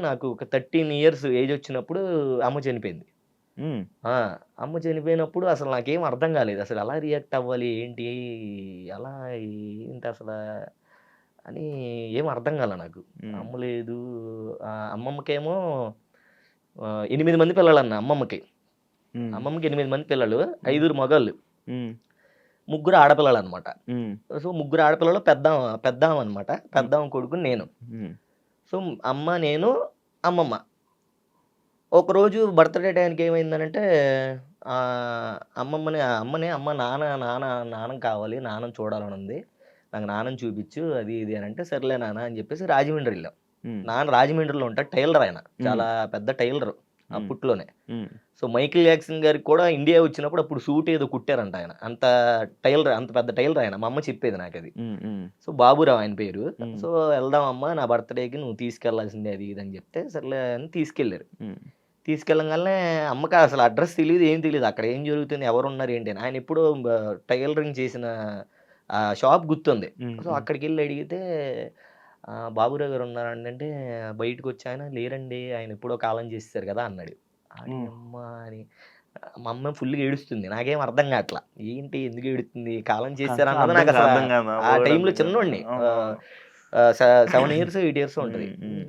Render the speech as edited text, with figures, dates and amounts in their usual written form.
నాకు ఒక 13 years age వచ్చినప్పుడు అమ్మ చనిపోయింది. హ్మ్. ఆ! అమ్మ చనిపోయినప్పుడు అసలు నాకేం అర్థం కాలేదు. అసలు ఎలా రియాక్ట్ అవ్వాలి? ఏంటి? ఎలా ఏంటసలా అని ఏం అర్థం కాలా నాకు. హ్మ్. అమ్మ లేదు. అమ్మమ్మకేమో 8 మంది పిల్లలన్న అమ్మమ్మకి. హ్మ్. అమ్మమ్మకి 8 మంది పిల్లలు. హ్మ్. 5 మగోళ్ళు. హ్మ్. ముగ్గురు ఆడపిల్లలనమాట. హ్మ్. సో, ముగ్గురు ఆడపిల్లలు పెద్దామనమాట. హ్మ్. పెద్దామె కొడుకు నేను. హ్మ్. సో, అమ్మ, నేను, అమ్మమ్మ. ఒకరోజు బర్త్‌డే టైంకి ఏమైందనంటే అమ్మని "అమ్మ నాన్నని కావాలి. నాన్నని చూడాలనుంది. నాకు నాన్నని చూపిచ్చు" అది ఇది అనంటే, "సర్లే నాన్న" అని చెప్పేసి రాజమండ్రి ఎళ్ళాం. హ్మ్. నాన్న రాజమండ్రిలో ఉంటాడు. టైలర్ ఆయన. హ్మ్. చాలా పెద్ద టైలరు హ్మ్. అప్పట్లోనే. హ్మ్. సో, 'మైకేల్ జాక్సన్' గారికి కూడా ఇండియా వచ్చినప్పుడు అప్పుడు సూట్ ఏదో కుట్టారంట ఆయన. అంత టైలర్ అంత పెద్ద టైలర్ ఆయన. మా అమ్మ చెప్పేది నాకది. హ్మ్. హ్మ్. సో, బాబురావు ఆయన పేరు. హ్మ్. సో, "ఎళ్దాం అమ్మ నా బర్త్‌డేకి నువ్వు తీసుకెళ్లాల్సిందే" అది ఇది అని చెప్తే, సర్లే అని తీసుకెళ్లారు. హ్మ్. తీసుకెళ్ళంగాల్నే అమ్మకి అసలు అడ్రెస్ తెలీదు, ఏం తెలీదు. అక్కడ ఏం జరుగుతుంది, ఎవరున్నారు ఏంటి అని. ఆయన ఎప్పుడో టైలరింగ్ చేసిన షాప్ గుర్తుంది. హ్మ్. సో, హ్మ్. అక్కడికెళ్ళి అడిగితే "బాబురావు గారు ఉన్నారా అండి" అంటే, బయటకొచ్చి ఆయన "లేరండి. ఆయన ఎప్పుడో కాలం చేసేసారు కదా" అన్నాడు. హ్మ్. అమ్మా! అని మా అమ్మ ఫుల్‌గా ఏడుస్తుంది. నాకేం అర్థం కాట్లా. ఏంటి ఎందుకు ఏడుతుంది? కాలం అసలు చేసేసారన్నది అర్థం నాకసల అర్థం కాదా? ఆ వర్డ్ టైంలో అర్థం కాదా? చిన్నోడిని. అవునవును. 7 ఇయర్స్, 8 ఇయర్స్ ఉంటది. హ్మ్. హ్మ్.